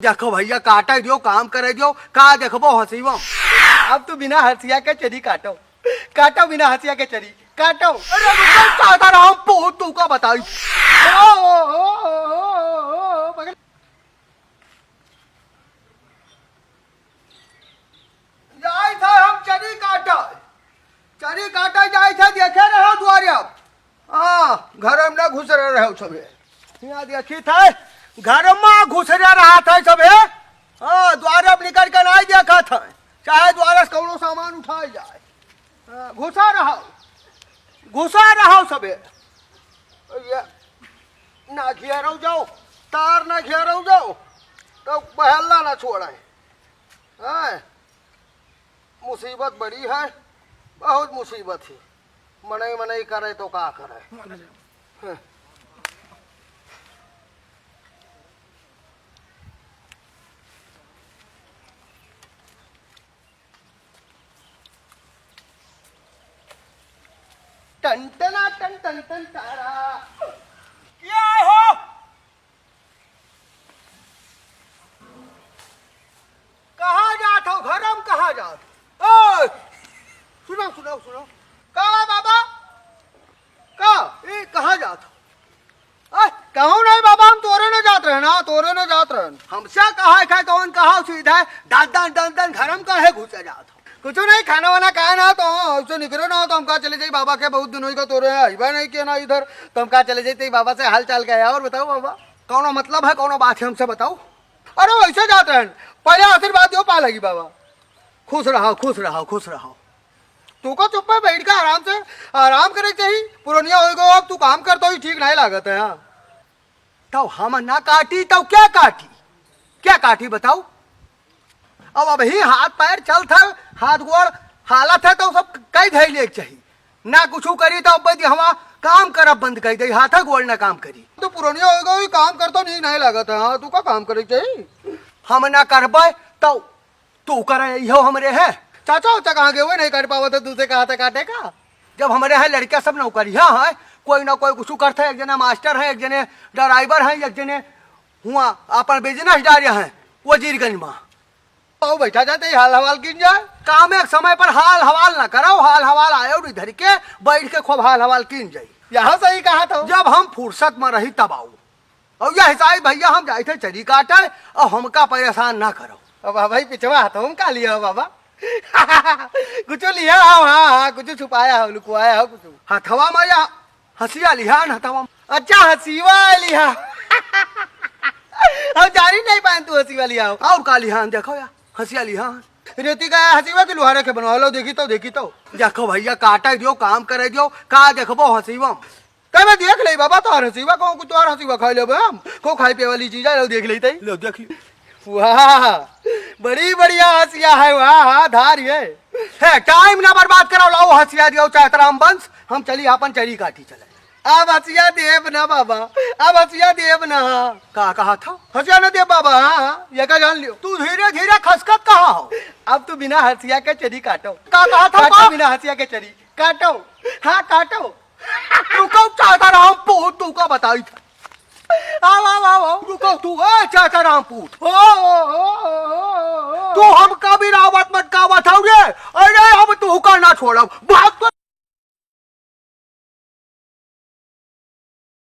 देखो भैया काटा दियो काम करे दियो का देखबो हंसीबो। अब तू बिना हंसिया के चरी काटो काटो बिना हंसिया के चरी काटो। अरे चाहता रहा पूत तू का बताई। जाए थे हम चरी काटा जाए थे देखे रहे द्वारे अब हाँ घर में न घुस रहे सबे यहाँ देखी थे घर में घुस रहा था सबे हाँ द्वारे अब निकल के नहीं देखा था चाहे द्वारे से कौनो सामान उठाए जाए घुसा रहा सबे ये ना घेरो जाओ तार ना घेरो जाओ तो बहला ना छोड़े मुसीबत बड़ी है बहुत मुसीबत है मनई मनई करे तो का करे। टन टना टन टन टन तारा क्या हो कहाँ जात हो घर में कहाँ जात सुनो सुनो सुनो कहा बाबा कहाँ जात हो कहूँ नहीं बाबा हम तोरे न जात रहे ना तोरे न जात रहे हमसे कहा कौन कहा सीधा दान दन दन घर में कहे घुसे जात हो कुछ नहीं खाना वाना खाए ना तो उससे निकलो ना तो हम कहा चले जाइए बाबा के बहुत दिनों का तोरे आईबा नहीं किया ना इधर तो हम कहा चले जाते बाबा से हाल चाल गया और बताओ बाबा कौन मतलब है कौन बात है हमसे बताओ। अरे वैसे जाते हैं पहले आशीर्वाद दो पा लगी बाबा खुश रहो खुश रहो खुश रहो। तू को चुप है बैठ के आराम करे चाहिए पुरानिया हो गो अब तू काम करता ही ठीक नहीं लागत है। हाँ तो हम ना काटी तो क्या काटी बताओ अब अभी हाथ पैर चल था हाथ गोड़ हालत है तो सब कई धैल एक चाहिए ना कुछ करी तो अब हम काम करब बंद कर दे हाथ गोड़ ना काम करी तो पुरानिया हो गई काम करता नहीं लागत है। हाँ तू का काम करे चाहिए हम ना करबे तो तू करे इहो हमरे है चाचा उचा कहाँ गए हुए नहीं कर पाओ तो दूसरे कहा था काटे का जब हमारे है लड़का सब नौकरी है कोई ना कोई कुछ करते है एक जना मास्टर है एक जने ड्राइवर है एक जने हुआ अपन बिजनेस डारिया है वजीरगंज में आओ बैठा जाते हाल हवाल किन जाए काम एक समय पर हाल हवाल ना करो हाल हवाल आयो इधर के बैठ के खूब हाल हवाल किन जाई यहाँ सही कहा था जब हम फुर्सत में रही तब आओ और यह हिसाब भैया हम जाए थे चरी काटे और हमका परेशान ना करो। अब भाई पिछवा हाथ हम का लिया हो बाबा कुछ लिया हो हाँ कुछ छुपाया हो लुकवाया हो कुछ हथवा में या हंसिया लिहा न हथवा अच्छा हसीवा लिया हम जारी नहीं पाए तू हसीवा लिया हो और का लिहा देखो या हंसिया लिहा रेती का हसीवा के लोहारे के बनवा लो देखी तो देखो भैया काटा दियो काम करे दियो का देखबो हसीवा कब मैं देख ले बाबा तो हसीवा को कुछ और हसीवा खा ले हम को खाई पे वाली चीज है लो देख लेते लो देख ली वाह बड़ी बढ़िया हंसिया है वाह धार ये है टाइम ना बर्बाद करो लो हंसिया दियो चातराम वंश हम चली अपन चरी काटी चले अब हंसिया देव ना बाबा अब हंसिया देव ना का कहा था हंसिया ना देव बाबा हाँ ये का जान लियो तू धीरे धीरे खसखत कहा हो अब तू बिना हंसिया के चरी काटो का कहा था बिना हंसिया के चरी काटो हाँ काटो तू कब चाहता रहा पूत तू का बताई था आओ रुको तू चाहता रहा पूत तू हम कभी रावत मत का बताओ रे अरे हम तू का ना छोड़ो बात